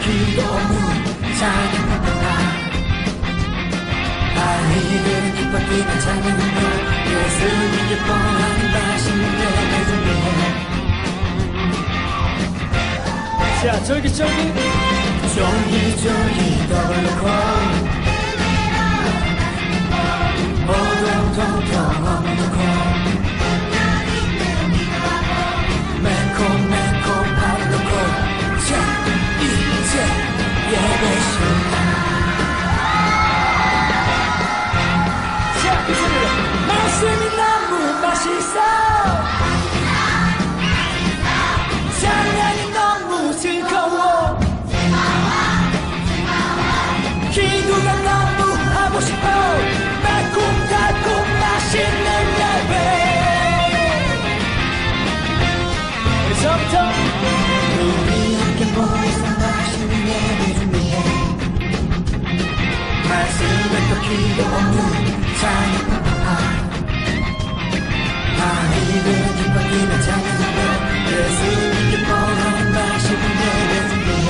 기도문 찬양합니다. 아이를 기뻐뛰는 찬양으로 예수님 기뻐하는 맛있는 예배 준비해. 자, 쫄깃쫄깃 쫄깃쫄깃 떡을 넣고 오동통통 넣고 매콤매콤 밥 넣고 자, 이제 예배 시간. 자, 그 소리로 말씀이 너무 맛있어, 찬양이 너무 즐거워, 기도가 너무 하고 싶어, 달콤달콤 맛있는 예배. 우리서부터 우리 함께 모여서 맛있는 예배 준비해. 말씀을 또 기도 없는 찬양 아이를 기뻐하는 찬양으로 예수님 기뻐하는 맛있는 예배 준비해.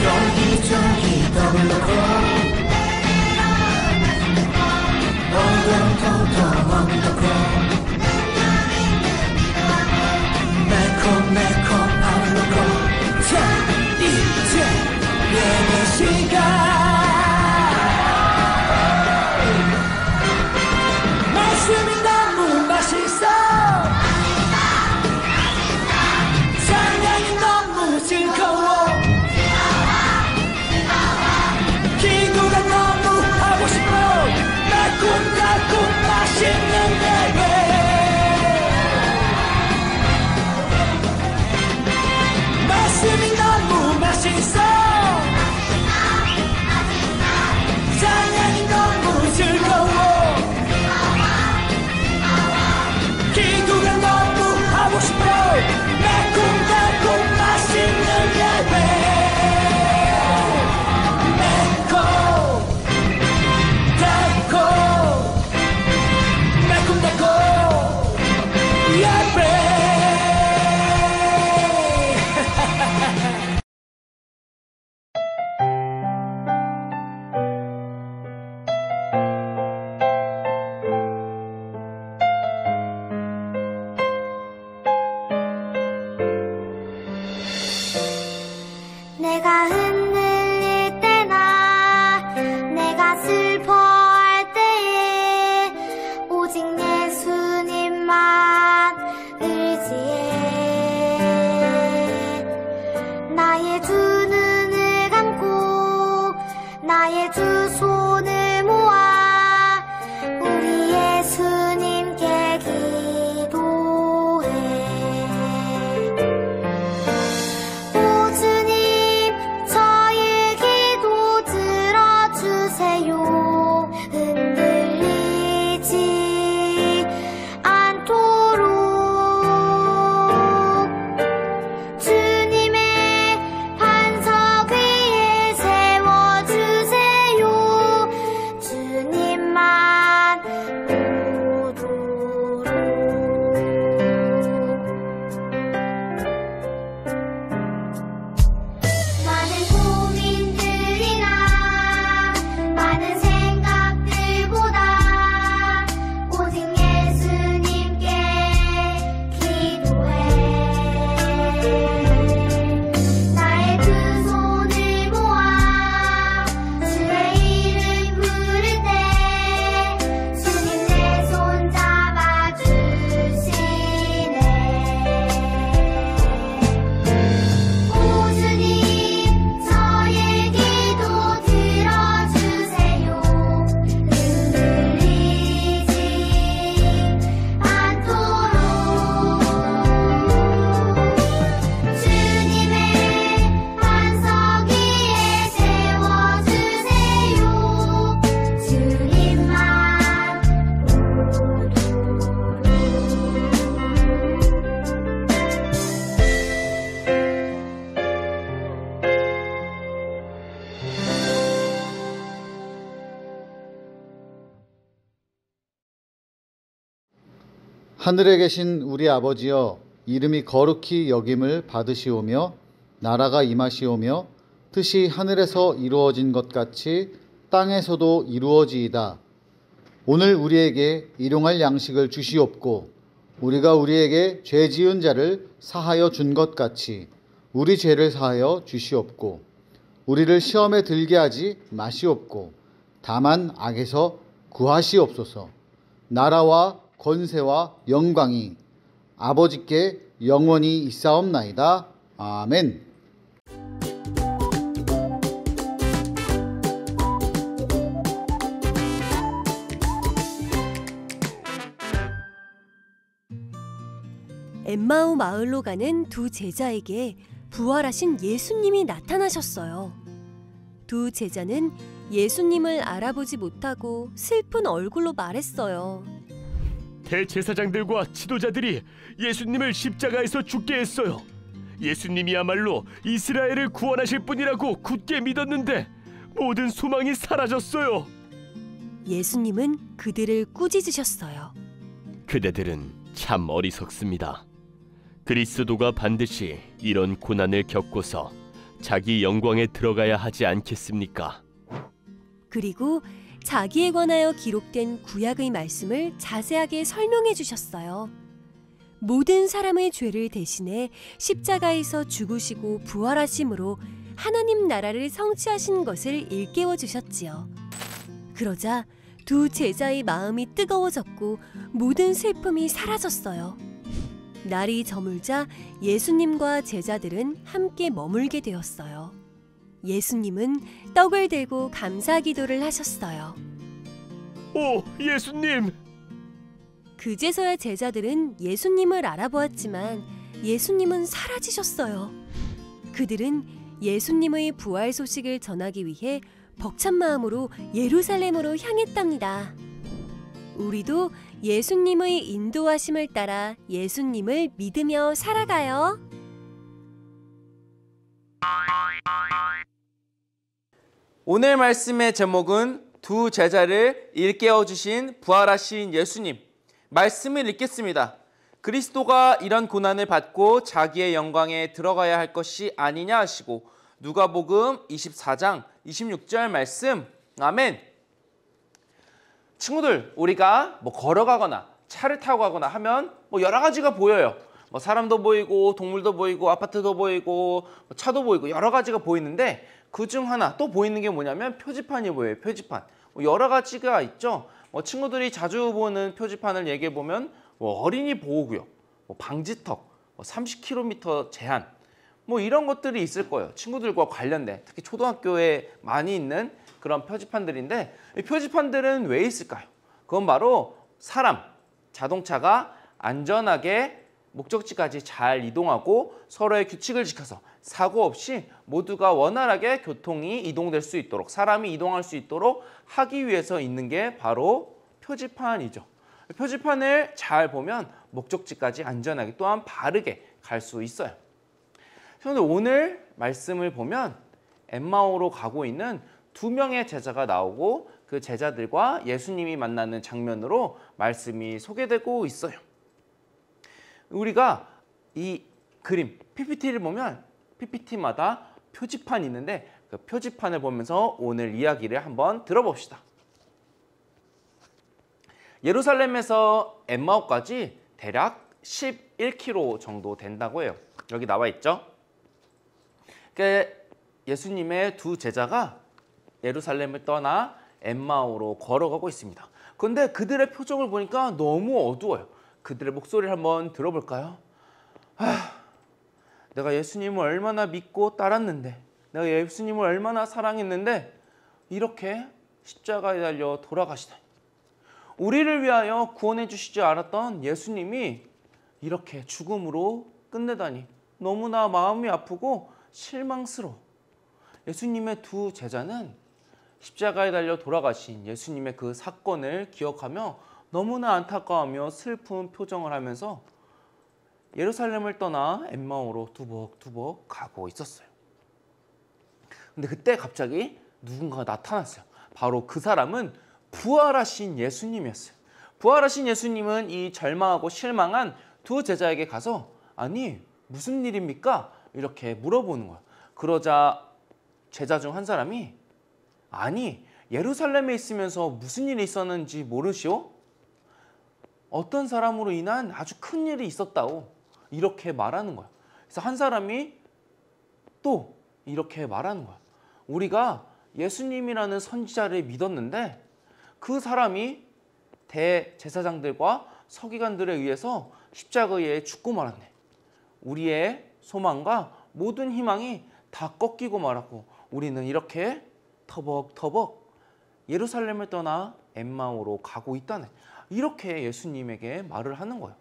쫄깃쫄깃 떡을 넣고 오동통통 넣고 매콤매콤 밥 넣고 자, 이제 예배 시간. 말씀이 너무 맛있어, 찬양이 너무 즐거워, 기도가 너무 하고 싶어, 달콤달콤 맛있는 예배. 말씀이 너무 맛있어, 찬양이 너무 즐거워, 기도가 너무 하고 싶어, 달콤달콤 맛있는 예배. 내가 흔들릴 때나 내가 슬퍼할 때에 오직 예수님만 의지해. 나의 두 눈을 감고 나의 두 손을 모아 우리 예수님께 기도해. 흔들리지 않도록 주님의 반석 위에 세워주세요. 주님만 보도록. 많은 고민들이나 많은 생각들보다 오직 예수님께 기도해. 나의 두 손을 모아 주의 이름 부를 때 주님 내 손 잡아주시네. 오 주님 저의 기도 들어주세요. 흔들리지 않도록 주님의 반석 위에 세워주세요. 주님만 보도록. 하늘에 계신 우리 아버지여, 이름이 거룩히 여김을 받으시오며 나라가 임하시오며 뜻이 하늘에서 이루어진 것 같이 땅에서도 이루어지이다. 오늘 우리에게 일용할 양식을 주시옵고 우리가 우리에게 죄 지은 자를 사하여 준 것 같이 우리 죄를 사하여 주시옵고 우리를 시험에 들게 하지 마시옵고 다만 악에서 구하시옵소서. 나라와 권세와 영광이 아버지께 영원히 있사옵나이다. 아멘. 엠마오 마을로 가는 두 제자에게 부활하신 예수님이 나타나셨어요. 두 제자는 예수님을 알아보지 못하고 슬픈 얼굴로 말했어요. 대제사장들과 지도자들이 예수님을 십자가에서 죽게 했어요. 예수님이야말로 이스라엘을 구원하실 분이라고 굳게 믿었는데 모든 소망이 사라졌어요. 예수님은 그들을 꾸짖으셨어요. 그대들은 참 어리석습니다. 그리스도가 반드시 이런 고난을 겪고서 자기 영광에 들어가야 하지 않겠습니까? 그리고 자기에 관하여 기록된 구약의 말씀을 자세하게 설명해 주셨어요. 모든 사람의 죄를 대신해 십자가에서 죽으시고 부활하심으로 하나님 나라를 성취하신 것을 일깨워 주셨지요. 그러자 두 제자의 마음이 뜨거워졌고 모든 슬픔이 사라졌어요. 날이 저물자 예수님과 제자들은 함께 머물게 되었어요. 예수님은 떡을 들고 감사 기도를 하셨어요. 오, 예수님! 그제서야 제자들은 예수님을 알아보았지만 예수님은 사라지셨어요. 그들은 예수님의 부활 소식을 전하기 위해 벅찬 마음으로 예루살렘으로 향했답니다. 우리도 예수님의 인도하심을 따라 예수님을 믿으며 살아가요. 오늘 말씀의 제목은 두 제자를 일깨워 주신 부활하신 예수님. 말씀을 읽겠습니다. 그리스도가 이런 고난을 받고 자기의 영광에 들어가야 할 것이 아니냐 하시고 누가복음 24장 26절 말씀. 아멘. 친구들, 우리가 걸어가거나 차를 타고 가거나 하면 여러 가지가 보여요. 사람도 보이고 동물도 보이고 아파트도 보이고 차도 보이고 여러 가지가 보이는데 그중 하나 또 보이는 게 뭐냐면 표지판이 보여요. 표지판. 여러 가지가 있죠. 친구들이 자주 보는 표지판을 얘기해 보면 어린이 보호구역, 방지턱, 30km 제한 이런 것들이 있을 거예요. 친구들과 관련된, 특히 초등학교에 많이 있는 그런 표지판들인데 이 표지판들은 왜 있을까요? 그건 바로 사람, 자동차가 안전하게 목적지까지 잘 이동하고 서로의 규칙을 지켜서 사고 없이 모두가 원활하게 교통이 이동될 수 있도록, 사람이 이동할 수 있도록 하기 위해서 있는 게 바로 표지판이죠. 표지판을 잘 보면 목적지까지 안전하게 또한 바르게 갈 수 있어요. 그런데 오늘 말씀을 보면 엠마오로 가고 있는 두 명의 제자가 나오고 그 제자들과 예수님이 만나는 장면으로 말씀이 소개되고 있어요. 우리가 이 그림, PPT를 보면 PPT마다 표지판이 있는데 그 표지판을 보면서 오늘 이야기를 한번 들어봅시다. 예루살렘에서 엠마오까지 대략 11km 정도 된다고 해요. 여기 나와 있죠. 그러니까 예수님의 두 제자가 예루살렘을 떠나 엠마오로 걸어가고 있습니다. 그런데 그들의 표정을 보니까 너무 어두워요. 그들의 목소리를 한번 들어볼까요? 내가 예수님을 얼마나 믿고 따랐는데, 내가 예수님을 얼마나 사랑했는데 이렇게 십자가에 달려 돌아가시다니. 우리를 위하여 구원해 주시지 않았던 예수님이 이렇게 죽음으로 끝내다니 너무나 마음이 아프고 실망스러워. 예수님의 두 제자는 십자가에 달려 돌아가신 예수님의 그 사건을 기억하며 너무나 안타까워하며 슬픈 표정을 하면서 예루살렘을 떠나 엠마오로 두벅두벅 가고 있었어요. 근데 그때 갑자기 누군가가 나타났어요. 바로 그 사람은 부활하신 예수님이었어요. 부활하신 예수님은 이 절망하고 실망한 두 제자에게 가서 아니 무슨 일입니까? 이렇게 물어보는 거야. 그러자 제자 중 한 사람이 아니 예루살렘에 있으면서 무슨 일이 있었는지 모르시오? 어떤 사람으로 인한 아주 큰 일이 있었다오. 이렇게 말하는 거야. 그래서 한 사람이 또 이렇게 말하는 거야. 우리가 예수님이라는 선지자를 믿었는데 그 사람이 대제사장들과 서기관들에 의해서 십자가에 죽고 말았네. 우리의 소망과 모든 희망이 다 꺾이고 말았고 우리는 이렇게 터벅터벅 예루살렘을 떠나 엠마오로 가고 있다네. 이렇게 예수님에게 말을 하는 거예요.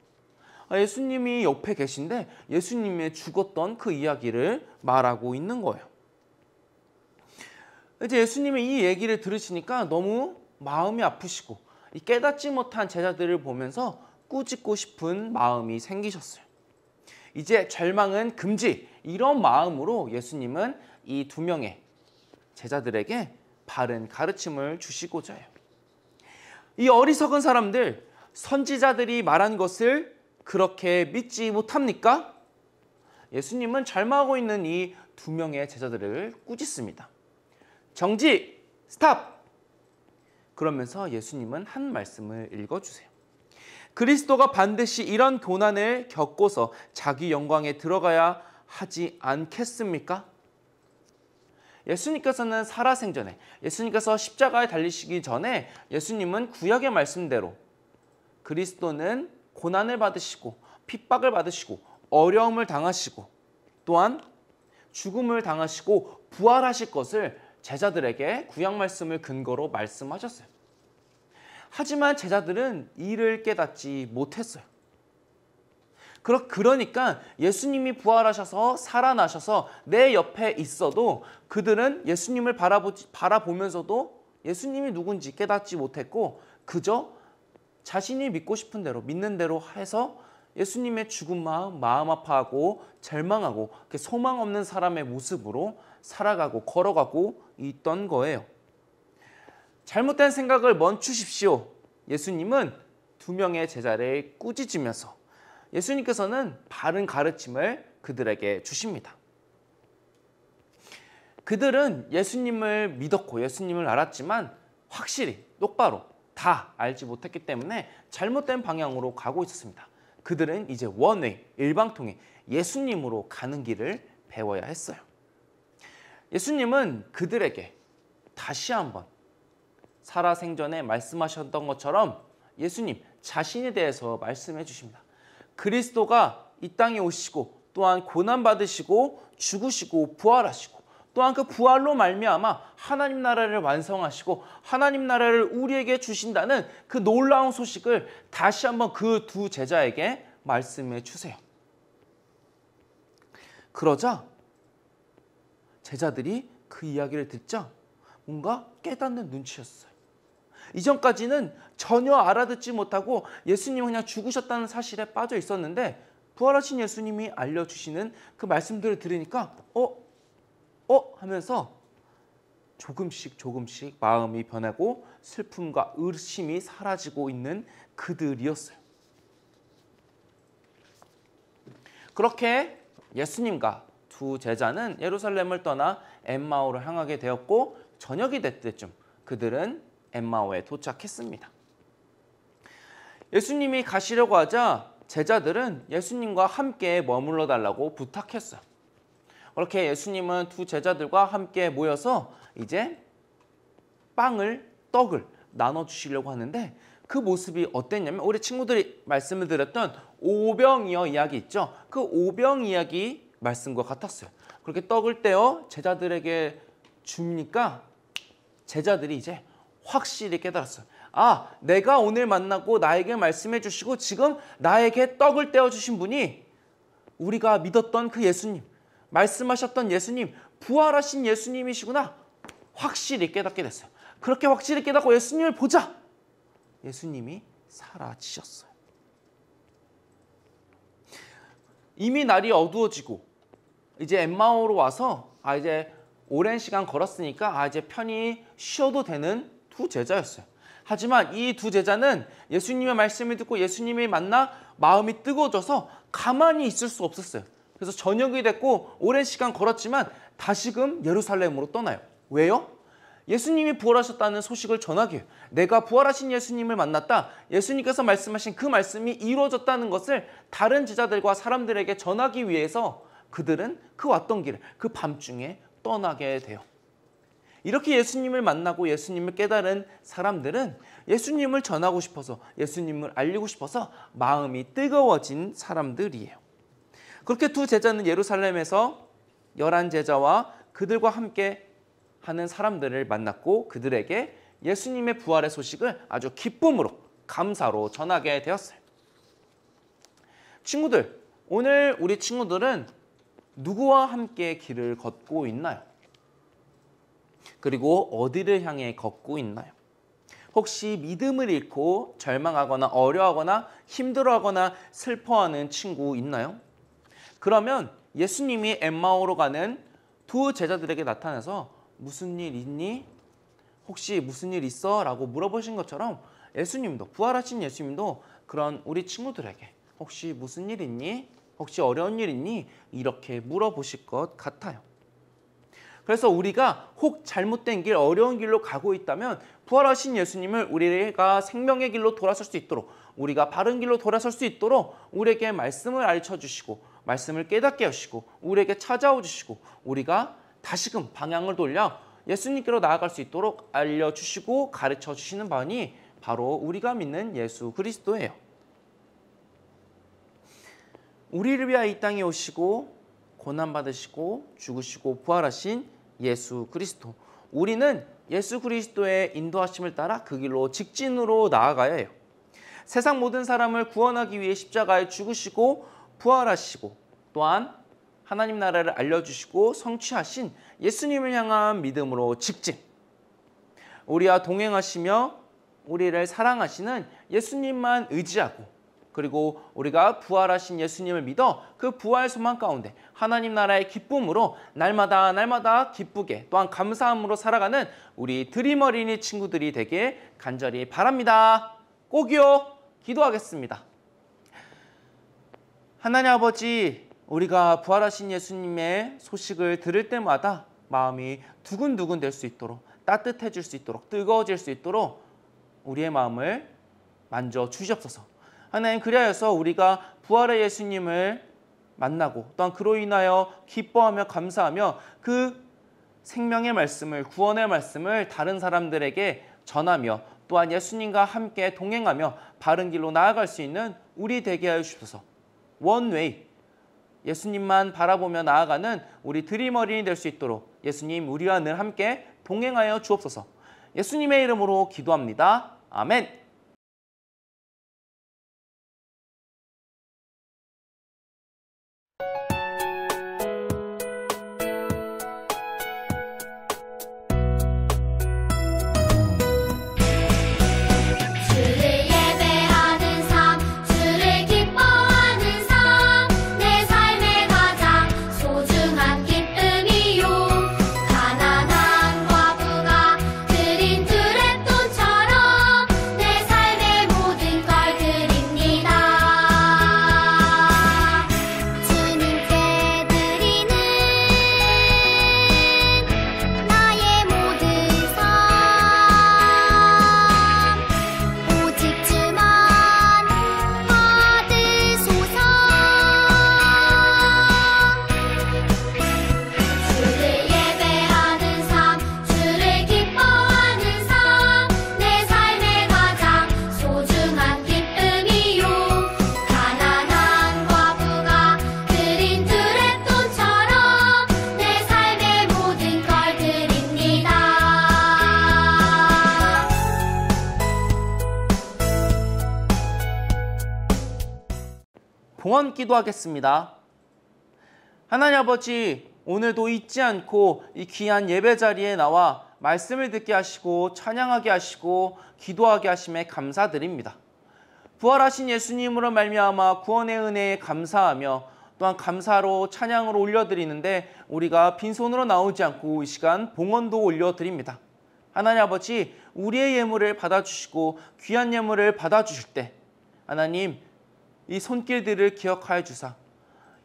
예수님이 옆에 계신데 예수님의 죽었던 그 이야기를 말하고 있는 거예요. 이제 예수님의 이 얘기를 들으시니까 너무 마음이 아프시고 이 깨닫지 못한 제자들을 보면서 꾸짖고 싶은 마음이 생기셨어요. 이제 절망은 금지, 이런 마음으로 예수님은 이 2명의 제자들에게 바른 가르침을 주시고자 해요. 이 어리석은 사람들, 선지자들이 말한 것을 그렇게 믿지 못합니까? 예수님은 절망하고 있는 이 2명의 제자들을 꾸짖습니다. 정지! 스탑! 그러면서 예수님은 한 말씀을 읽어주세요. 그리스도가 반드시 이런 고난을 겪고서 자기 영광에 들어가야 하지 않겠습니까? 예수님께서는 살아생전에, 예수님께서 십자가에 달리시기 전에 예수님은 구약의 말씀대로 그리스도는 고난을 받으시고 핍박을 받으시고 어려움을 당하시고 또한 죽음을 당하시고 부활하실 것을 제자들에게 구약 말씀을 근거로 말씀하셨어요. 하지만 제자들은 이를 깨닫지 못했어요. 그러니까 예수님이 부활하셔서 살아나셔서 내 옆에 있어도 그들은 예수님을 바라보면서도 예수님이 누군지 깨닫지 못했고 그저 자신이 믿고 싶은 대로 믿는 대로 해서 예수님의 죽은 마음 아파하고 절망하고 소망 없는 사람의 모습으로 살아가고 걸어가고 있던 거예요. 잘못된 생각을 멈추십시오. 예수님은 2명의 제자를 꾸짖으면서 예수님께서는 바른 가르침을 그들에게 주십니다. 그들은 예수님을 믿었고 예수님을 알았지만 확실히 똑바로 다 알지 못했기 때문에 잘못된 방향으로 가고 있었습니다. 그들은 이제 원웨이, 일방통행, 예수님으로 가는 길을 배워야 했어요. 예수님은 그들에게 다시 한번 살아생전에 말씀하셨던 것처럼 예수님 자신에 대해서 말씀해 주십니다. 그리스도가 이 땅에 오시고 또한 고난받으시고 죽으시고 부활하시고 또한 그 부활로 말미암아 하나님 나라를 완성하시고 하나님 나라를 우리에게 주신다는 그 놀라운 소식을 다시 한번 그 2 제자에게 말씀해 주세요. 그러자 제자들이 그 이야기를 듣자 뭔가 깨닫는 눈치였어요. 이전까지는 전혀 알아듣지 못하고 예수님은 그냥 죽으셨다는 사실에 빠져 있었는데 부활하신 예수님이 알려주시는 그 말씀들을 들으니까 하면서 조금씩 마음이 변하고 슬픔과 의심이 사라지고 있는 그들이었어요. 그렇게 예수님과 2 제자는 예루살렘을 떠나 엠마오를 향하게 되었고 저녁이 될 때쯤 그들은 엠마오에 도착했습니다. 예수님이 가시려고 하자 제자들은 예수님과 함께 머물러 달라고 부탁했어요. 그렇게 예수님은 2 제자들과 함께 모여서 이제 떡을 나눠주시려고 하는데 그 모습이 어땠냐면 우리 친구들이 말씀을 드렸던 오병이어 이야기 있죠. 그 오병 이야기 말씀과 같았어요. 그렇게 떡을 떼어 제자들에게 주니까 제자들이 이제 확실히 깨달았어요. 아, 내가 오늘 만나고 나에게 말씀해 주시고 지금 나에게 떡을 떼어 주신 분이 우리가 믿었던 그 예수님, 말씀하셨던 예수님, 부활하신 예수님이시구나. 확실히 깨닫게 됐어요. 그렇게 확실히 깨닫고 예수님을 보자. 예수님이 사라지셨어요. 이미 날이 어두워지고 이제 엠마오로 와서 이제 오랜 시간 걸었으니까 이제 편히 쉬어도 되는 2 제자였어요. 하지만 이 두 제자는 예수님의 말씀을 듣고 예수님을 만나 마음이 뜨거워져서 가만히 있을 수 없었어요. 그래서 저녁이 됐고 오랜 시간 걸었지만 다시금 예루살렘으로 떠나요. 왜요? 예수님이 부활하셨다는 소식을 전하기 위해, 내가 부활하신 예수님을 만났다, 예수님께서 말씀하신 그 말씀이 이루어졌다는 것을 다른 제자들과 사람들에게 전하기 위해서 그들은 그 왔던 길을 그 밤중에 떠나게 돼요. 이렇게 예수님을 만나고 예수님을 깨달은 사람들은 예수님을 전하고 싶어서, 예수님을 알리고 싶어서 마음이 뜨거워진 사람들이에요. 그렇게 두 제자는 예루살렘에서 11제자와 그들과 함께 하는 사람들을 만났고 그들에게 예수님의 부활의 소식을 아주 기쁨으로, 감사로 전하게 되었어요. 친구들, 오늘 우리 친구들은 누구와 함께 길을 걷고 있나요? 그리고 어디를 향해 걷고 있나요? 혹시 믿음을 잃고 절망하거나 어려워하거나 힘들어하거나 슬퍼하는 친구 있나요? 그러면 예수님이 엠마오로 가는 두 제자들에게 나타나서 무슨 일 있니? 혹시 무슨 일 있어? 라고 물어보신 것처럼 예수님도, 부활하신 예수님도 그런 우리 친구들에게 혹시 무슨 일 있니? 혹시 어려운 일 있니? 이렇게 물어보실 것 같아요. 그래서 우리가 혹 잘못된 길, 어려운 길로 가고 있다면 부활하신 예수님을 우리가 생명의 길로 돌아설 수 있도록, 우리가 바른 길로 돌아설 수 있도록 우리에게 말씀을 가르쳐 주시고 말씀을 깨닫게 하시고 우리에게 찾아오 주시고 우리가 다시금 방향을 돌려 예수님께로 나아갈 수 있도록 알려주시고 가르쳐 주시는 분이 바로 우리가 믿는 예수 그리스도예요. 우리를 위하여 이 땅에 오시고 고난받으시고 죽으시고 부활하신 예수 그리스도. 우리는 예수 그리스도의 인도하심을 따라 그 길로 직진으로 나아가야 해요. 세상 모든 사람을 구원하기 위해 십자가에 죽으시고 부활하시고 또한 하나님 나라를 알려주시고 성취하신 예수님을 향한 믿음으로 직진. 우리와 동행하시며 우리를 사랑하시는 예수님만 의지하고, 그리고 우리가 부활하신 예수님을 믿어 그 부활 소망 가운데 하나님 나라의 기쁨으로 날마다 기쁘게 또한 감사함으로 살아가는 우리 드림 어린이 친구들이 되길 간절히 바랍니다. 꼭이요. 기도하겠습니다. 하나님 아버지, 우리가 부활하신 예수님의 소식을 들을 때마다 마음이 두근두근 될 수 있도록, 따뜻해질 수 있도록, 뜨거워질 수 있도록 우리의 마음을 만져 주시옵소서. 하나님, 그리하여서 우리가 부활의 예수님을 만나고 또한 그로 인하여 기뻐하며 감사하며 그 생명의 말씀을, 구원의 말씀을 다른 사람들에게 전하며 또한 예수님과 함께 동행하며 바른 길로 나아갈 수 있는 우리 되게 하여 주옵소서. 원웨이, 예수님만 바라보며 나아가는 우리 드림 어린이 될 수 있도록 예수님 우리와 늘 함께 동행하여 주옵소서. 예수님의 이름으로 기도합니다. 아멘. 주를 예배하는 삶, 주를 기뻐하는 삶, 내 삶의 가장 소중한 기쁨이요. 가난한 과부가 드린 두랩돈처럼 내 삶의 모든 걸 드립니다. 주님께 드리는 나의 모든 삶, 오직 주만 받으소서. 주를 예배하는 삶, 주를 기뻐하는 삶, 내 삶의 가장 소중한 기쁨이요. 가난한 과부가 드린 두랩돈처럼 내 삶의 모든 걸 드립니다. 봉헌 기도하겠습니다. 하나님 아버지, 오늘도 잊지 않고 이 귀한 예배 자리에 나와 말씀을 듣게 하시고 찬양하게 하시고 기도하게 하심에 감사드립니다. 부활하신 예수님으로 말미암아 구원의 은혜에 감사하며 또한 감사로 찬양으로 올려드리는데 우리가 빈손으로 나오지 않고 이 시간 봉헌도 올려드립니다. 하나님 아버지 우리의 예물을 받아주시고 귀한 예물을 받아주실 때 하나님 이 손길들을 기억하여 주사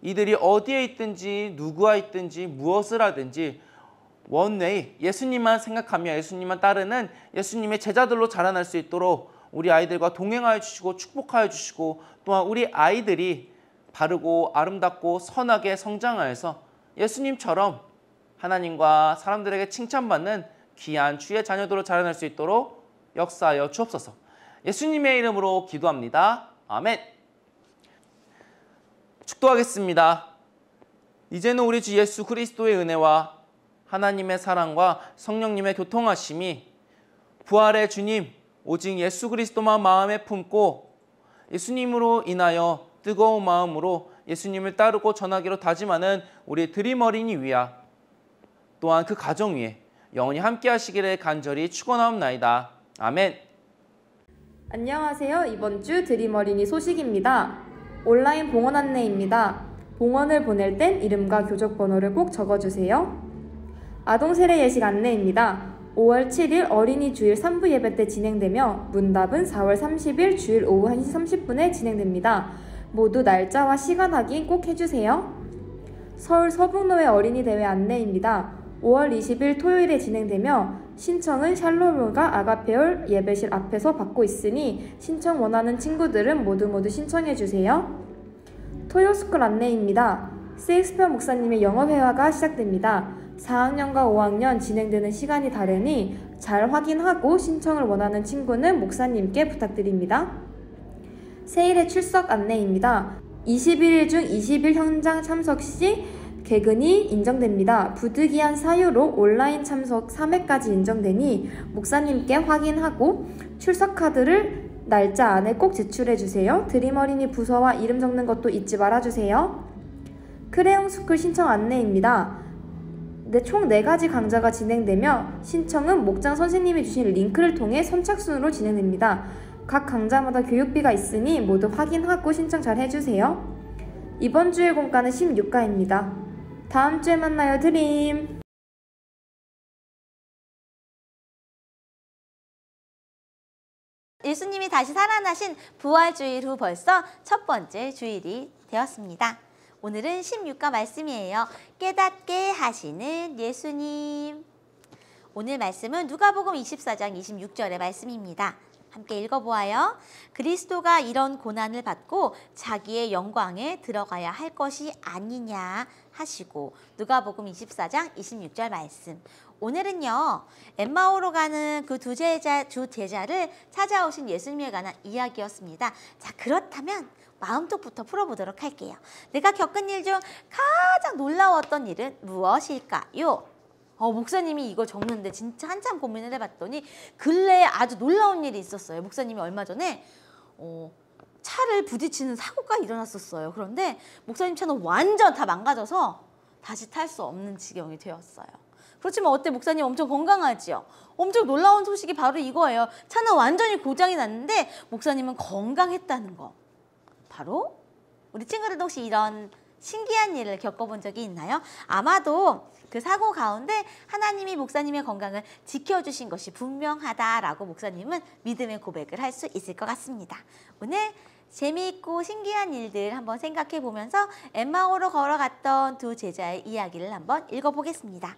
이들이 어디에 있든지 누구와 있든지 무엇을 하든지 원웨이 예수님만 생각하며 예수님만 따르는 예수님의 제자들로 자라날 수 있도록 우리 아이들과 동행하여 주시고 축복하여 주시고 또한 우리 아이들이 바르고 아름답고 선하게 성장하여서 예수님처럼 하나님과 사람들에게 칭찬받는 귀한 주의 자녀들로 자라날 수 있도록 역사하여 주옵소서. 예수님의 이름으로 기도합니다. 아멘. 축도하겠습니다. 이제는 우리 주 예수 그리스도의 은혜와 하나님의 사랑과 성령님의 교통하심이 부활의 주님 오직 예수 그리스도만 마음에 품고 예수님으로 인하여 뜨거운 마음으로 예수님을 따르고 전하기로 다짐하는 우리 드림 어린이 위와 또한 그 가정 위에 영원히 함께 하시기를 간절히 축원하옵나이다. 아멘. 안녕하세요. 이번 주 드림 어린이 소식입니다. 온라인 봉헌 안내입니다. 봉헌을 보낼 땐 이름과 교적 번호를 꼭 적어주세요. 아동 세례 예식 안내입니다. 5월 7일 어린이 주일 3부 예배 때 진행되며 문답은 4월 30일 주일 오후 1시 30분에 진행됩니다. 모두 날짜와 시간 확인 꼭 해주세요. 서울 서북로의 어린이 대회 안내입니다. 5월 20일 토요일에 진행되며 신청은 샬롬과 아가페올 예배실 앞에서 받고 있으니 신청 원하는 친구들은 모두 신청해주세요. 토요스쿨 안내입니다. 세익스피어 목사님의 영어회화가 시작됩니다. 4학년과 5학년 진행되는 시간이 다르니 잘 확인하고 신청을 원하는 친구는 목사님께 부탁드립니다. 세일의 출석 안내입니다. 21일 중 20일 현장 참석 시 개근이 인정됩니다. 부득이한 사유로 온라인 참석 3회까지 인정되니 목사님께 확인하고 출석 카드를 날짜 안에 꼭 제출해주세요. 드림 어린이 부서와 이름 적는 것도 잊지 말아주세요. 크레용 스쿨 신청 안내입니다. 총 4가지 강좌가 진행되며 신청은 목장 선생님이 주신 링크를 통해 선착순으로 진행됩니다. 각 강좌마다 교육비가 있으니 모두 확인하고 신청 잘 해주세요. 이번 주의 공과는 16과입니다. 다음 주에 만나요, 드림! 예수님이 다시 살아나신 부활주일 후 벌써 첫 번째 주일이 되었습니다. 오늘은 16과 말씀이에요. 깨닫게 하시는 예수님. 오늘 말씀은 누가복음 24장 26절의 말씀입니다. 함께 읽어보아요. 그리스도가 이런 고난을 받고 자기의 영광에 들어가야 할 것이 아니냐 하시고 누가복음 24장 26절 말씀. 오늘은요 엠마오로 가는 그 두 제자를 찾아오신 예수님에 관한 이야기였습니다. 자, 그렇다면 마음속부터 풀어보도록 할게요. 내가 겪은 일 중 가장 놀라웠던 일은 무엇일까요? 목사님이 이거 적는데 진짜 한참 고민을 해봤더니 근래에 아주 놀라운 일이 있었어요. 목사님이 얼마 전에 차를 부딪히는 사고가 일어났었어요. 그런데 목사님 차는 완전 다 망가져서 다시 탈 수 없는 지경이 되었어요. 그렇지만 어때? 목사님 엄청 건강하지요? 엄청 놀라운 소식이 바로 이거예요. 차는 완전히 고장이 났는데 목사님은 건강했다는 거. 바로 우리 친구들도 혹시 이런 신기한 일을 겪어본 적이 있나요? 아마도 그 사고 가운데 하나님이 목사님의 건강을 지켜주신 것이 분명하다라고 목사님은 믿음의 고백을 할 수 있을 것 같습니다. 오늘 재미있고 신기한 일들 한번 생각해 보면서 엠마오로 걸어갔던 두 제자의 이야기를 한번 읽어보겠습니다.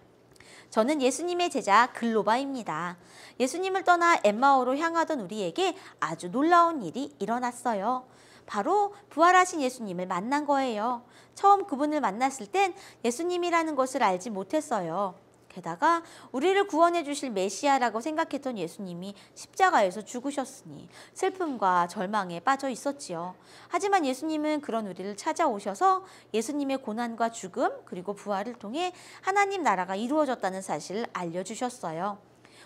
저는 예수님의 제자 글로바입니다. 예수님을 떠나 엠마오로 향하던 우리에게 아주 놀라운 일이 일어났어요. 바로 부활하신 예수님을 만난 거예요. 처음 그분을 만났을 땐 예수님이라는 것을 알지 못했어요. 게다가 우리를 구원해 주실 메시아라고 생각했던 예수님이 십자가에서 죽으셨으니 슬픔과 절망에 빠져 있었지요. 하지만 예수님은 그런 우리를 찾아오셔서 예수님의 고난과 죽음 그리고 부활을 통해 하나님 나라가 이루어졌다는 사실을 알려주셨어요.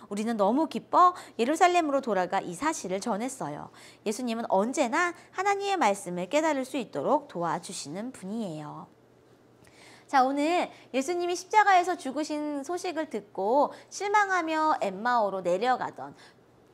우리는 너무 기뻐 예루살렘으로 돌아가 이 사실을 전했어요. 예수님은 언제나 하나님의 말씀을 깨달을 수 있도록 도와주시는 분이에요. 자, 오늘 예수님이 십자가에서 죽으신 소식을 듣고 실망하며 엠마오로 내려가던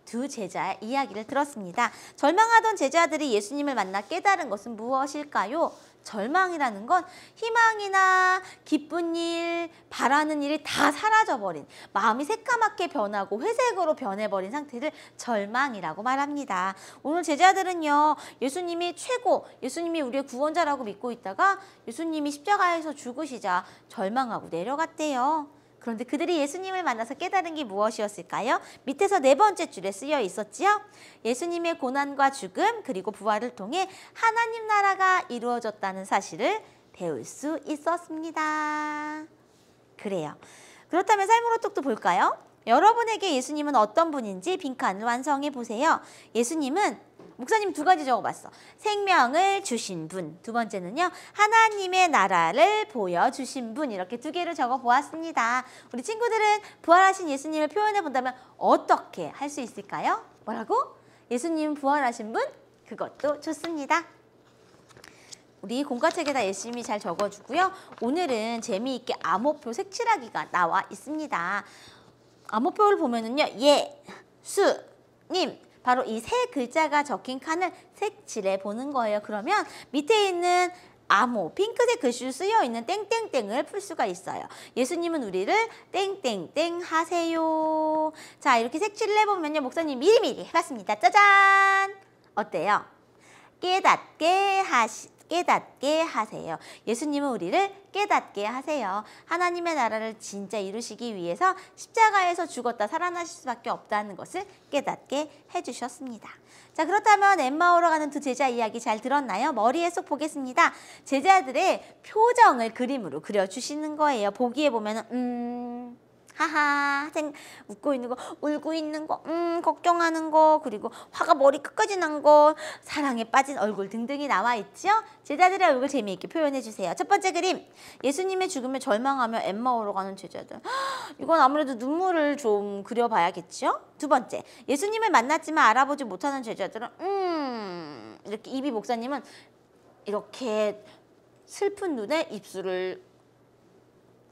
두 제자의 이야기를 들었습니다. 절망하던 제자들이 예수님을 만나 깨달은 것은 무엇일까요? 절망이라는 건 희망이나 기쁜 일, 바라는 일이 다 사라져버린, 마음이 새까맣게 변하고 회색으로 변해버린 상태를 절망이라고 말합니다. 오늘 제자들은요, 예수님이 최고, 예수님이 우리의 구원자라고 믿고 있다가 예수님이 십자가에서 죽으시자 절망하고 내려갔대요. 그런데 그들이 예수님을 만나서 깨달은 게 무엇이었을까요? 밑에서 4번째 줄에 쓰여 있었지요. 예수님의 고난과 죽음 그리고 부활을 통해 하나님 나라가 이루어졌다는 사실을 배울 수 있었습니다. 그래요. 그렇다면 삶으로 톡도 볼까요? 여러분에게 예수님은 어떤 분인지 빈칸을 완성해 보세요. 예수님은 목사님 2가지 적어봤어. 생명을 주신 분. 2번째는요. 하나님의 나라를 보여주신 분. 이렇게 2개를 적어보았습니다. 우리 친구들은 부활하신 예수님을 표현해 본다면 어떻게 할 수 있을까요? 뭐라고? 예수님 부활하신 분? 그것도 좋습니다. 우리 공과책에다 열심히 잘 적어주고요. 오늘은 재미있게 암호표 색칠하기가 나와 있습니다. 암호표를 보면은요. 예수님. 바로 이 3글자가 적힌 칸을 색칠해 보는 거예요. 그러면 밑에 있는 암호, 핑크색 글씨로 쓰여 있는 땡땡땡을 풀 수가 있어요. 예수님은 우리를 땡땡땡 하세요. 자, 이렇게 색칠을 해보면요. 목사님 미리미리 해봤습니다. 짜잔! 어때요? 깨닫게 하세요. 예수님은 우리를 깨닫게 하세요. 하나님의 나라를 진짜 이루시기 위해서 십자가에서 죽었다 살아나실 수밖에 없다는 것을 깨닫게 해주셨습니다. 자, 그렇다면 엠마오로 가는 2 제자 이야기 잘 들었나요? 머리에 쏙 보겠습니다. 제자들의 표정을 그림으로 그려주시는 거예요. 보기에 보면은 하하, 웃고 있는 거, 울고 있는 거, 걱정하는 거, 그리고 화가 머리 끝까지 난 거, 사랑에 빠진 얼굴 등등이 나와 있죠? 제자들의 얼굴 재미있게 표현해 주세요. 첫 번째 그림, 예수님의 죽음에 절망하며 엠마오로 가는 제자들. 이건 아무래도 눈물을 좀 그려봐야겠죠? 2번째, 예수님을 만났지만 알아보지 못하는 제자들은 이렇게 이비 목사님은 이렇게 슬픈 눈에 입술을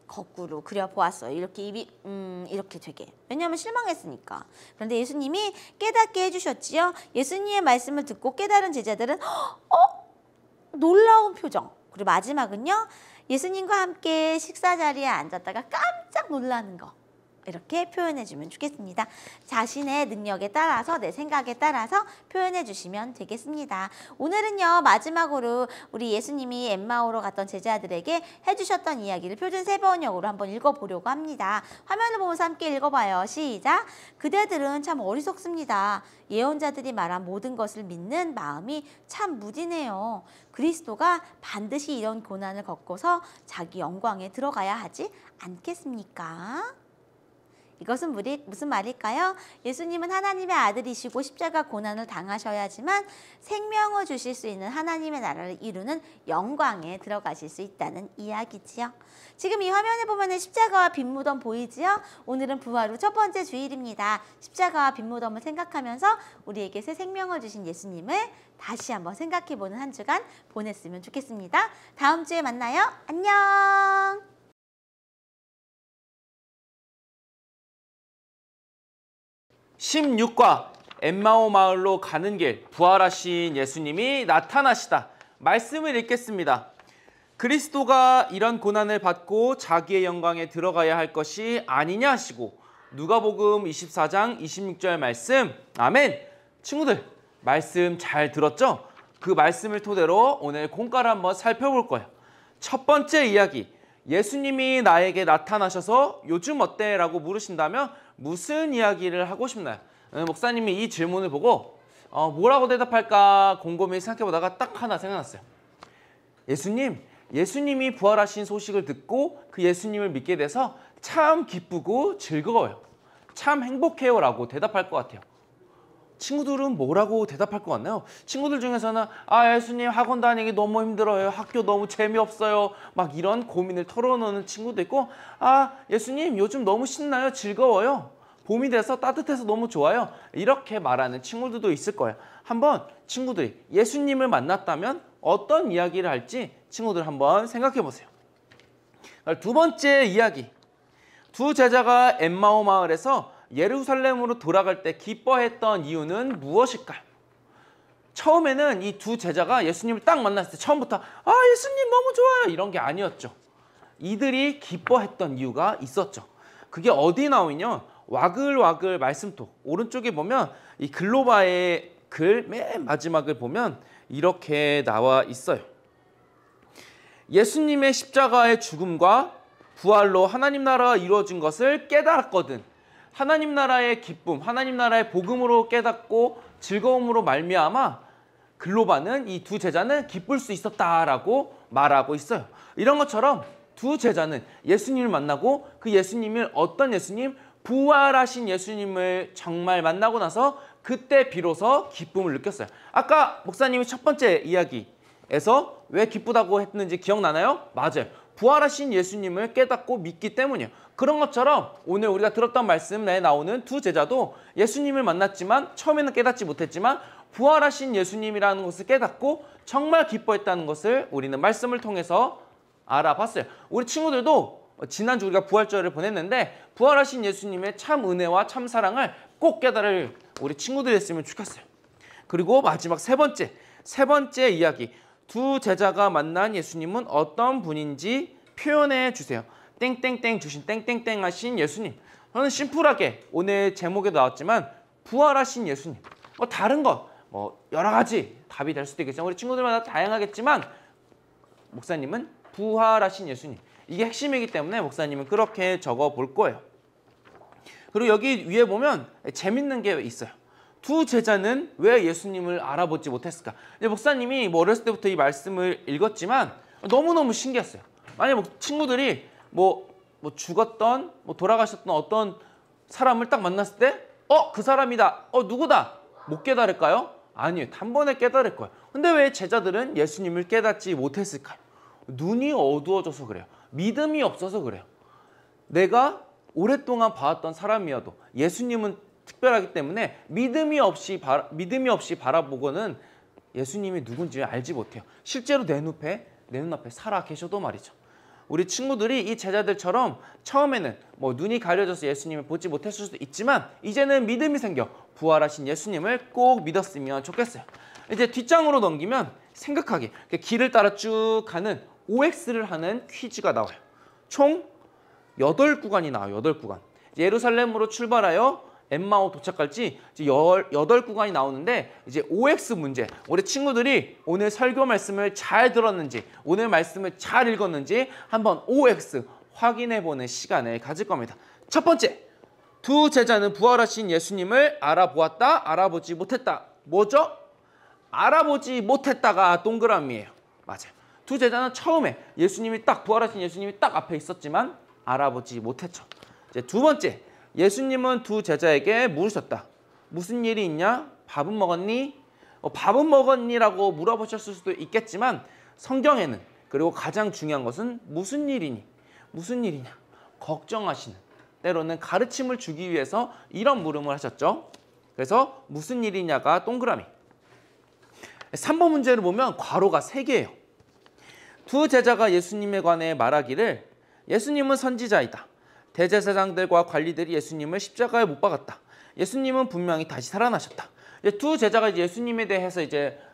거꾸로 그려보았어요. 이렇게 입이 이렇게 되게. 왜냐하면 실망했으니까. 그런데 예수님이 깨닫게 해주셨지요. 예수님의 말씀을 듣고 깨달은 제자들은 놀라운 표정. 그리고 마지막은요. 예수님과 함께 식사 자리에 앉았다가 깜짝 놀라는 거. 이렇게 표현해주면 좋겠습니다. 자신의 능력에 따라서, 내 생각에 따라서 표현해주시면 되겠습니다. 오늘은요, 마지막으로 우리 예수님이 엠마오로 갔던 제자들에게 해주셨던 이야기를 표준 3번역으로 한번 읽어보려고 합니다. 화면을 보면서 함께 읽어봐요. 시작! 그대들은 참 어리석습니다. 예언자들이 말한 모든 것을 믿는 마음이 참 무디네요. 그리스도가 반드시 이런 고난을 겪고서 자기 영광에 들어가야 하지 않겠습니까? 이것은 무슨 말일까요? 예수님은 하나님의 아들이시고 십자가 고난을 당하셔야지만 생명을 주실 수 있는 하나님의 나라를 이루는 영광에 들어가실 수 있다는 이야기지요. 지금 이 화면에 보면 십자가와 빈 무덤 보이지요? 오늘은 부활 후 첫 번째 주일입니다. 십자가와 빈 무덤을 생각하면서 우리에게 새 생명을 주신 예수님을 다시 한번 생각해보는 한 주간 보냈으면 좋겠습니다. 다음 주에 만나요. 안녕! 16과 엠마오 마을로 가는 길, 부활하신 예수님이 나타나시다. 말씀을 읽겠습니다. 그리스도가 이런 고난을 받고 자기의 영광에 들어가야 할 것이 아니냐 하시고, 누가복음 24장 26절 말씀. 아멘. 친구들, 말씀 잘 들었죠? 그 말씀을 토대로 오늘 공과를 한번 살펴볼 거예요. 첫 번째 이야기, 예수님이 나에게 나타나셔서 요즘 어때? 라고 물으신다면 무슨 이야기를 하고 싶나요? 목사님이 이 질문을 보고 뭐라고 대답할까 곰곰이 생각해보다가 딱 하나 생각났어요. 예수님이 부활하신 소식을 듣고 그 예수님을 믿게 돼서 참 기쁘고 즐거워요. 참 행복해요 라고 대답할 것 같아요. 친구들은 뭐라고 대답할 것 같나요? 친구들 중에서는 예수님 학원 다니기 너무 힘들어요. 학교 너무 재미없어요. 막 이런 고민을 털어놓는 친구도 있고, 예수님 요즘 너무 신나요. 즐거워요. 봄이 돼서 따뜻해서 너무 좋아요. 이렇게 말하는 친구들도 있을 거예요. 한번 친구들이 예수님을 만났다면 어떤 이야기를 할지 친구들 한번 생각해 보세요. 두 번째 이야기, 두 제자가 엠마오 마을에서 예루살렘으로 돌아갈 때 기뻐했던 이유는 무엇일까요? 처음에는 이 두 제자가 예수님을 딱 만났을 때 처음부터 아 예수님 너무 좋아요 이런 게 아니었죠. 이들이 기뻐했던 이유가 있었죠. 그게 어디 나오냐면 와글와글 말씀톡 오른쪽에 보면 이 글로바의 글 맨 마지막을 보면 이렇게 나와 있어요. 예수님의 십자가의 죽음과 부활로 하나님 나라가 이루어진 것을 깨달았거든. 하나님 나라의 기쁨, 하나님 나라의 복음으로 깨닫고 즐거움으로 말미암아 글로바는 이 두 제자는 기쁠 수 있었다라고 말하고 있어요. 이런 것처럼 두 제자는 예수님을 만나고 그 예수님을 어떤 예수님? 부활하신 예수님을 정말 만나고 나서 그때 비로소 기쁨을 느꼈어요. 아까 목사님이 첫 번째 이야기에서 왜 기쁘다고 했는지 기억나나요? 맞아요. 부활하신 예수님을 깨닫고 믿기 때문이에요. 그런 것처럼 오늘 우리가 들었던 말씀에 나오는 두 제자도 예수님을 만났지만 처음에는 깨닫지 못했지만 부활하신 예수님이라는 것을 깨닫고 정말 기뻐했다는 것을 우리는 말씀을 통해서 알아봤어요. 우리 친구들도 지난주 우리가 부활절을 보냈는데 부활하신 예수님의 참 은혜와 참 사랑을 꼭 깨달을 우리 친구들이 했으면 좋겠어요. 그리고 마지막 세 번째 이야기. 두 제자가 만난 예수님은 어떤 분인지 표현해 주세요. 땡땡땡 주신 땡땡땡 하신 예수님. 저는 심플하게 오늘 제목에 나왔지만 부활하신 예수님. 다른 것 여러 가지 답이 될 수도 있겠지만 우리 친구들마다 다양하겠지만 목사님은 부활하신 예수님. 이게 핵심이기 때문에 목사님은 그렇게 적어 볼 거예요. 그리고 여기 위에 보면 재밌는 게 있어요. 두 제자는 왜 예수님을 알아보지 못했을까? 목사님이 어렸을 때부터 이 말씀을 읽었지만 너무너무 신기했어요. 만약 친구들이 죽었던 돌아가셨던 어떤 사람을 딱 만났을 때 그 사람이다. 누구다. 못 깨달을까요? 아니에요. 단번에 깨달을 거예요. 근데 왜 제자들은 예수님을 깨닫지 못했을까요? 눈이 어두워져서 그래요. 믿음이 없어서 그래요. 내가 오랫동안 봐왔던 사람이어도 예수님은 특별하기 때문에 믿음이 없이 바라보고는 예수님이 누군지 알지 못해요. 실제로 내 눈앞에 살아 계셔도 말이죠. 우리 친구들이 이 제자들처럼 처음에는 눈이 가려져서 예수님을 보지 못했을 수도 있지만 이제는 믿음이 생겨 부활하신 예수님을 꼭 믿었으면 좋겠어요. 이제 뒷장으로 넘기면 생각하기, 길을 따라 쭉 가는 OX를 하는 퀴즈가 나와요. 총 8구간이 나와요. 8구간. 예루살렘으로 출발하여 엠마오 도착할지 8구간이 나오는데 이제 OX 문제. 우리 친구들이 오늘 설교 말씀을 잘 들었는지 오늘 말씀을 잘 읽었는지 한번 OX 확인해보는 시간을 가질 겁니다. 첫 번째, 두 제자는 부활하신 예수님을 알아보았다, 알아보지 못했다. 뭐죠? 알아보지 못했다가 동그라미예요. 맞아요. 두 제자는 처음에 부활하신 예수님이 딱 앞에 있었지만 알아보지 못했죠. 이제 두 번째, 예수님은 두 제자에게 물으셨다. 무슨 일이 있냐? 밥은 먹었니? 밥은 먹었니라고 물어보셨을 수도 있겠지만 성경에는 그리고 가장 중요한 것은 무슨 일이니? 무슨 일이냐? 걱정하시는, 때로는 가르침을 주기 위해서 이런 물음을 하셨죠. 그래서 무슨 일이냐가 동그라미. 3번 문제를 보면 괄호가 3개예요. 두 제자가 예수님에 관해 말하기를 예수님은 선지자이다. 대제사장들과 관리들이 예수님을 십자가에 못 박았다. 예수님은 분명히 다시 살아나셨다. 두 제자가 예수님에 대해서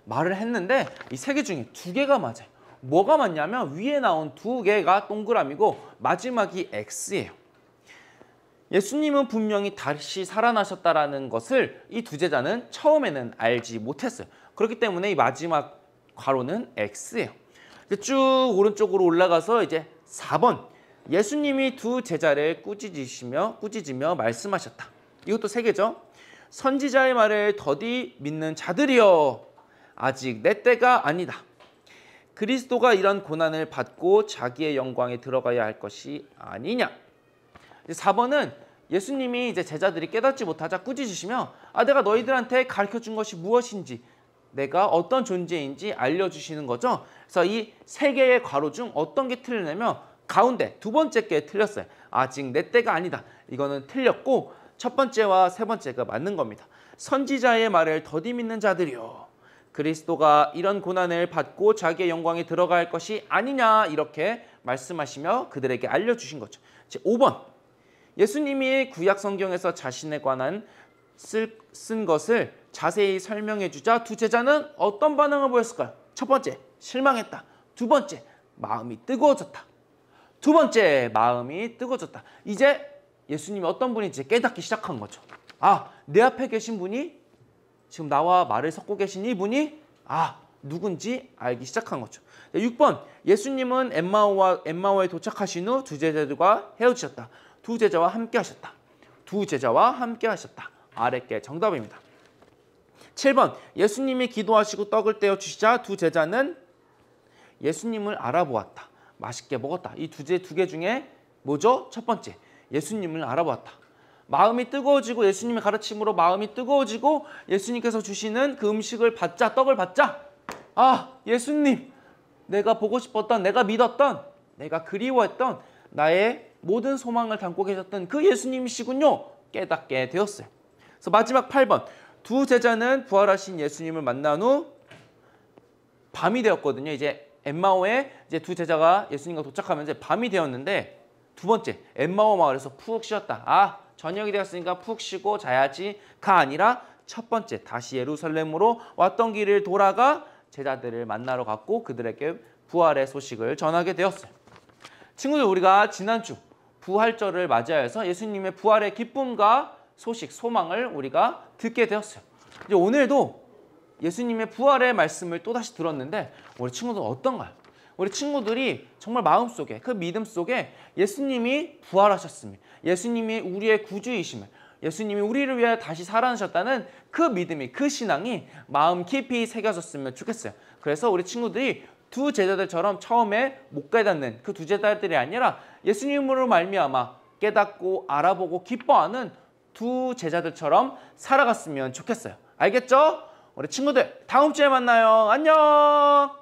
말을 했는데 이 3개 중에 2개가 맞아요. 뭐가 맞냐면 위에 나온 2개가 동그라미고 마지막이 X예요. 예수님은 분명히 다시 살아나셨다라는 것을 이 두 제자는 처음에는 알지 못했어요. 그렇기 때문에 이 마지막 괄호는 X예요. 쭉 오른쪽으로 올라가서 4번. 예수님이 두 제자를 꾸짖으며 말씀하셨다. 이것도 3개죠. 선지자의 말을 더디 믿는 자들이여, 아직 내 때가 아니다. 그리스도가 이런 고난을 받고 자기의 영광에 들어가야 할 것이 아니냐. 4번은 예수님이 제자들이 깨닫지 못하자 꾸짖으시며 내가 너희들한테 가르쳐준 것이 무엇인지 내가 어떤 존재인지 알려주시는 거죠. 그래서 이 3개의 괄호 중 어떤 게 틀리냐면 가운데 2번째 게 틀렸어요. 아직 내 때가 아니다. 이거는 틀렸고 첫 번째와 세 번째가 맞는 겁니다. 선지자의 말을 더디 믿는 자들이요, 그리스도가 이런 고난을 받고 자기의 영광에 들어갈 것이 아니냐 이렇게 말씀하시며 그들에게 알려주신 거죠. 5번. 예수님이 구약 성경에서 자신에 관한 쓴 것을 자세히 설명해 주자 두 제자는 어떤 반응을 보였을까요? 첫 번째, 실망했다. 두 번째, 마음이 뜨거워졌다. 두 번째, 마음이 뜨거워졌다. 이제 예수님이 어떤 분인지 깨닫기 시작한 거죠. 아, 내 앞에 계신 분이 지금 나와 말을 섞고 계신 이분이 누군지 알기 시작한 거죠. 6번, 예수님은 엠마오에 도착하신 후 두 제자들과 헤어지셨다. 두 제자와 함께 하셨다. 두 제자와 함께 하셨다. 아랫게 정답입니다. 7번, 예수님이 기도하시고 떡을 떼어 주시자 두 제자는 예수님을 알아보았다. 맛있게 먹었다. 이 두 개 중에 뭐죠? 첫 번째, 예수님을 알아보았다. 마음이 뜨거워지고 예수님의 가르침으로 마음이 뜨거워지고 예수님께서 주시는 그 음식을 받자, 떡을 받자. 예수님, 내가 보고 싶었던, 내가 믿었던, 내가 그리워했던 나의 모든 소망을 담고 계셨던 그 예수님이시군요. 깨닫게 되었어요. 그래서 마지막 8번, 두 제자는 부활하신 예수님을 만난 후 밤이 되었거든요. 이제 엠마오에 이제 두 제자가 예수님과 도착하면 이제 밤이 되었는데, 두 번째, 엠마오 마을에서 푹 쉬었다. 저녁이 되었으니까 푹 쉬고 자야지가 아니라 첫 번째, 다시 예루살렘으로 왔던 길을 돌아가 제자들을 만나러 갔고 그들에게 부활의 소식을 전하게 되었어요. 친구들, 우리가 지난주 부활절을 맞이하여서 예수님의 부활의 기쁨과 소식, 소망을 우리가 듣게 되었어요. 이제 오늘도 예수님의 부활의 말씀을 또다시 들었는데 우리 친구들 어떤가요? 우리 친구들이 정말 마음속에, 그 믿음 속에 예수님이 부활하셨음을, 예수님이 우리의 구주이심을, 예수님이 우리를 위해 다시 살아나셨다는 그 믿음이, 그 신앙이 마음 깊이 새겨졌으면 좋겠어요. 그래서 우리 친구들이 두 제자들처럼 처음에 못 깨닫는 그 두 제자들이 아니라 예수님으로 말미암아 깨닫고 알아보고 기뻐하는 두 제자들처럼 살아갔으면 좋겠어요. 알겠죠? 우리 친구들 다음 주에 만나요. 안녕.